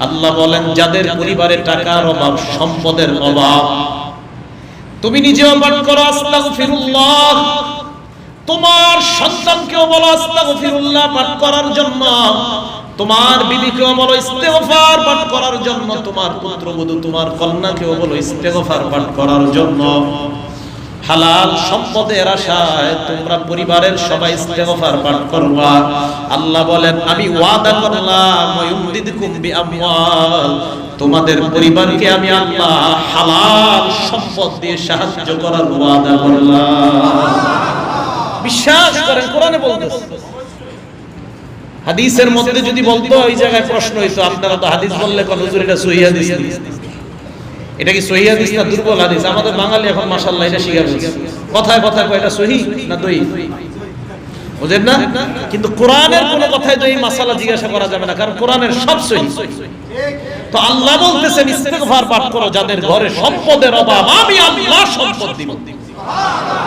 আল্লাহ বলেন যাদের পরিবারে টাকার অভাব, সম্পদের অভাব, তুমি নিজেও পাঠ করো আস্তাগফিরুল্লাহ, তোমার সন্তানকেও বলো আস্তাগফিরুল্লাহ পাঠ করার জন্য, তোমার বিবিকেও বলো ইস্তেগফার পাঠ করার জন্য, তোমার পুত্রবধূ তোমার কন্যাকেও বলো ইস্তেগফার পাঠ করার জন্য। হালাল সম্পদের আশায় তোমরা পরিবারের সবাই ইস্তেগফার পাঠ করবা। আল্লাহ বলেন আমি ওয়াদা করলাম ওয়ায়ুমদিদকুম বিআমওয়াল, তোমাদের পরিবারকে আমি আল্লাহ হালাল সম্পদ দিয়ে সাহায্য করার ওয়াদা করলাম। বিশ্বাস করেন, কোরআনে বলতেছে। হাদিসের মধ্যে যদি বলতো এই জায়গায় প্রশ্ন হইতো, আপনারা তো হাদিস বললে কোন হুজুর এটা সহিহ হাদিস, এটা কি সহিহ হাদিস না দুর্বল হাদিস? আমাদের বাঙালি এখন মাশাআল্লাহ এটা শিখে ফেলছে, কথায় কথায় কয় এটা সহিহ না দঈফ, বুঝেন না? কিন্তু কোরআনের কোন কথায় তো এই মাসালা জিজ্ঞাসা করা যাবে না, কারণ কোরআনের সব সহিহ। তো আল্লাহ বলতেছেন ইস্তেগফার পাঠ করো যাদের ঘরে সম্পদের অভাব, আমি আল্লাহ সম্পদ দিব।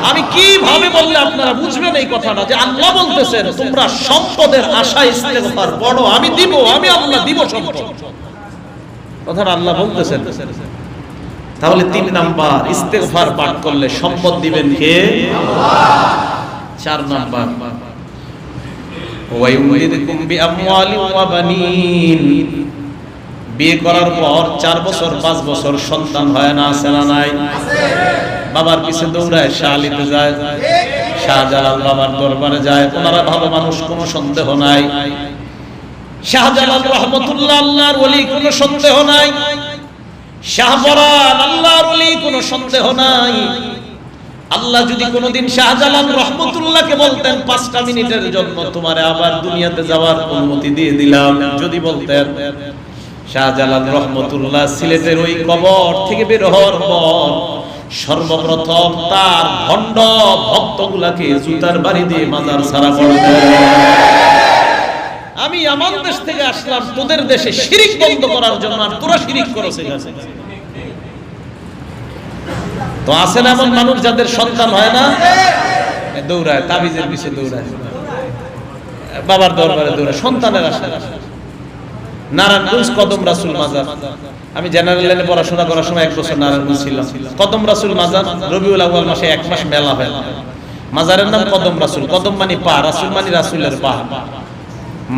আমি কিভাবে বললে আপনারা বুঝবেন এই কথাটা, যে আল্লাহ বলতেছেন তোমরা সম্পদের আশায় ইস্তেগফার পড়ো, আমি দিব, আমি আল্লাহ দিব সম্পদ, কথাটা আল্লাহ বলতেছেন। তাহলে 3 নাম্বার, ইস্তেগফার পাঠ করলে সম্পদ দিবেন কে? আল্লাহ। 4 নাম্বার, ওয়ায়ুমদিদকুম বিআমওয়ালিন ওয়া বানিন, বিয়ে করার পর 4 বছর 5 বছর সন্তান হয় না, আছে না নাই? বাবার পিছে দৌড়ায়, শালিতে যায়, শাহজালাল বাবার দরবারে যায়, ওনারা ভালো মানুষ, কোনো সন্দেহ নাই। শাহজালাল রহমতুল্লাহ আল্লাহর ওলি, কোনো সন্দেহ নাই। শাহপরান আল্লাহর ওলি, কোনো সন্দেহ নাই। আল্লাহ যদি কোনোদিন শাহজালাল রহমতুল্লাহকে বলতেন 5টা মিনিটের জন্য তোমারে আবার দুনিয়াতে যাওয়ার অনুমতি দিয়ে দিলাম, যদি বলতেন, শাহজালাল রহমতুল্লাহ সিলেটের ওই কবর থেকে বের হওয়ার পর সর্বপ্রথম তার ভণ্ড ভক্তগুলাকে জুতার বাড়ি দিয়ে মাজার ছাড়া করতেন। আমি আমার দেশ থেকে আসলাম তোদের দেশে শিরিক বন্ধ করার জন্য, আর তোরা শিরিক করছ। তো আছেন এমন মানুষ যাদের সন্তান হয় না, দৌড়ায়, তাবিজের পিছে দৌড়ায়, বাবার দরবারে দৌড়ায়, সন্তানের আশায়। নারায়ণগঞ্জ কদম রাসূল মাজার, আমি জেনারেল লাইনে পড়াশোনা করার সময় 1 বছর নারায়ণগঞ্জ ছিলাম। কদম রাসূল মাজার রবিউল আউয়াল মাসে 1 মাস মেলা হয়, মাজারের নাম কদম রাসূল। কদম মানে পা, রাসূল মানে রাসূলের পা।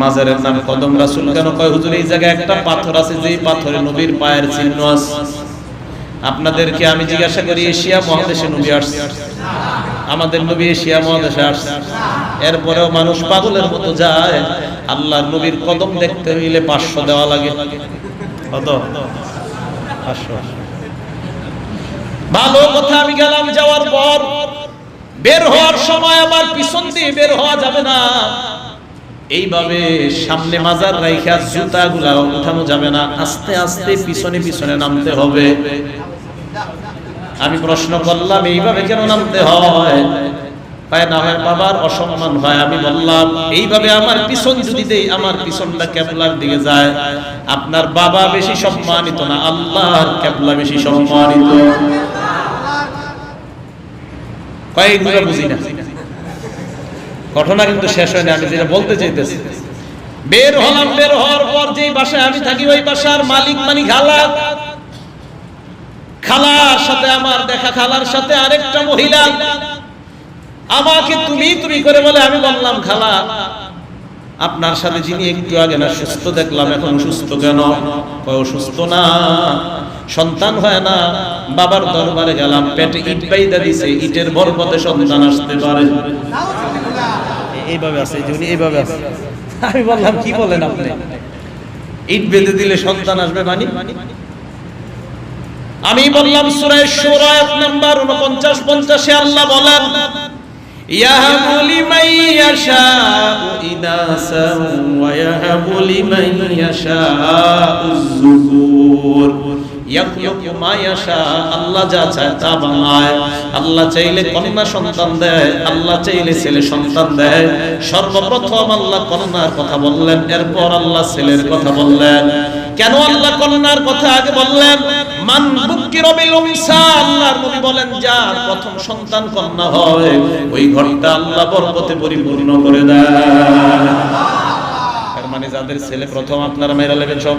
মাজারের নাম কদম রাসূল কেন? কয় হুজুর এই জায়গায় একটা পাথর আছে, যেই পাথরে নবীর পায়ের চিহ্ন আছে। আপনাদেরকে আমি জিজ্ঞাসা করি, এশিয়া মহাদেশে নবী আসছে? আমাদের নবী এশিয়া মহাদেশে আসছে? এরপরেও মানুষ পাগলের মতো যায়। আল্লাহর নবীর কদম দেখতে হইলে 500 দেওয়া লাগে। কত? 500। ভালো কথা, আমি গেলাম, যাওয়ার পর বের হওয়ার সময় আমার পিছন দিয়ে বের হওয়া যাবে না, এইভাবে সামনে মাজার রাইখা জুতাগুলা উঠানো যাবে না, আস্তে আস্তে পিছনে পিছনে নামতে হবে। আমি প্রশ্ন করলাম এইভাবে কেন নামতে হয়? পায় না হয় বাবার অসম্মান হয়। আমি বললাম এইভাবে আমার পিছন যদি দেই, আমার পিছনটা কিবলার দিকে যায়, আপনার বাবা বেশি সম্মানিত না, আল্লাহর কিবলা বেশি সম্মানিত। কয়েকগুলো বুঝি না, ঘটনা কিন্তু শেষ হয় না, আমি যেটা বলতে চাইতেছি। বের হলাম, বের হওয়ার পর যেই বাসায় আমি থাকি ওই বাসার মালিক মানে খালা, খালার সাথে আমার দেখা, খালার সাথে আরেকটা মহিলা আমাকে তুমি তুমি করে বলে। আমি বললাম খালা, আপনার সাথে যিনি একটু আগে না সুস্থ দেখলাম, এখন সুস্থ কেন? কয় অসুস্থ না, সন্তান হয় না, বাবার দরবারে গেলাম, পেটে ইট বাইদা দিছে, ইটের বরকতে সন্তান আসতে পারে। এইভাবে আছে, যিনি এইভাবে আছে। আমি বললাম কি বলেন আপনি, ইট বেঁধে দিলে সন্তান আসবে মানে? আমি বললাম সূরা শুরা আয়াত নাম্বার 49-50 আল্লাহ বলেন, ইয়াহাবু লিমান ইয়াশাউ ইনাসান ওয়া ইয়াহাবু লিমান ইয়াশাউ যুকুর ইয়াখলুকু মা ইয়াশা। আল্লাহ যা চায় তা বানায়। আল্লাহ চাইলে কন্যা সন্তান দেয়, আল্লাহ চাইলে ছেলে সন্তান দেয়। সর্বপ্রথম আল্লাহ কন্যার কথা বললেন, এরপর আল্লাহ ছেলের কথা বললেন। কেন আল্লাহ কন্যার কথা আগে বললেন? মান বুকিরা বিল উনসা, আল্লাহর নবী বলেন যার প্রথম সন্তান কন্যা হয় ওই ঘরটা আল্লাহ বরকতে পরিপূর্ণ করে দেয়। মানে যাদের ছেলে প্রথম আপনারা মেয়েরা লেবেন সব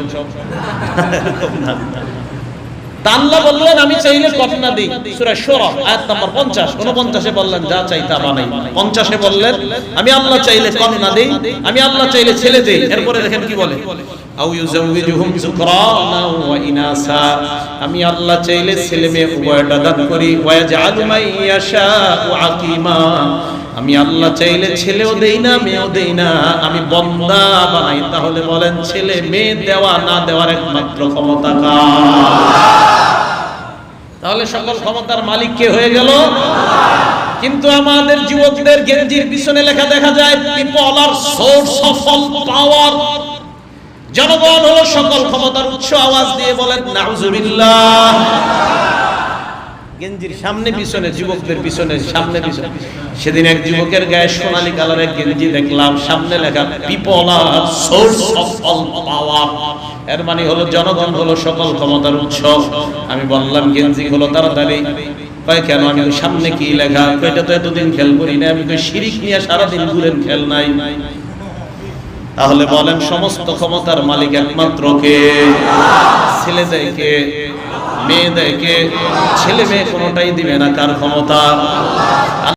আল্লাহ বললেন আমি চাইলে কন্যা দিই, সূরা শুরা আয়াত নাম্বার 50 49 এ বললেন যা চাই তা বানাই, 50 এ বললেন আমি আল্লাহ চাইলে কন্যা দেই, আমি আল্লাহ চাইলে ছেলে দেই। এরপরে দেখেন কি বলে, আউ ইউজাউযুহুম যুকরানা ওয়া ইনাসা, আমি আল্লাহ চাইলে ছেলে মেয়ে উভয়টা দান করি, ওয়া ইয়াজআলু মান ইয়াশাউ আকিমা, আমি আল্লাহ চাইলে ছেলেও দেই না মেয়েও দেই না, আমি বান্দা বানাই। তাহলে বলেন ছেলে মেয়ে দেওয়া না দেওয়ার একমাত্র ক্ষমতা কার? তাহলে সকল ক্ষমতার মালিক কে হয়ে গেল? কিন্তু আমাদের যুবকদের গেঞ্জির পিছনে লেখা দেখা যায় people are source of all power, জনগণ হলো সকল ক্ষমতার উৎস। আওয়াজ দিয়ে বলেন নাউজুবিল্লাহ। গেঞ্জির সামনে পিছনে, যুবকদের পিছনে সামনে পিছনে। সেদিন এক যুবকের গায়ে সোনালী কালারের গেঞ্জি দেখলাম, সামনে লেখা people are source of all power, এর মানে হলো জনগণ হলো সকল ক্ষমতার উৎস। আমি বললাম গেঞ্জি হলো তাড়াতাড়ি, কয় কেন? আমি সামনে কি লেখা? এটা তো এতদিন খেল করি না, আমি তো শিরিক নিয়ে সারাদিন ঘুরেন, খেল নাই। তাহলে বলেন সমস্ত ক্ষমতার মালিক একমাত্র কে? ছেলে দেয় কে? মেয়ে দেয় কে? ছেলে মেয়ে কোনোটাই দিবে না, কার ক্ষমতা?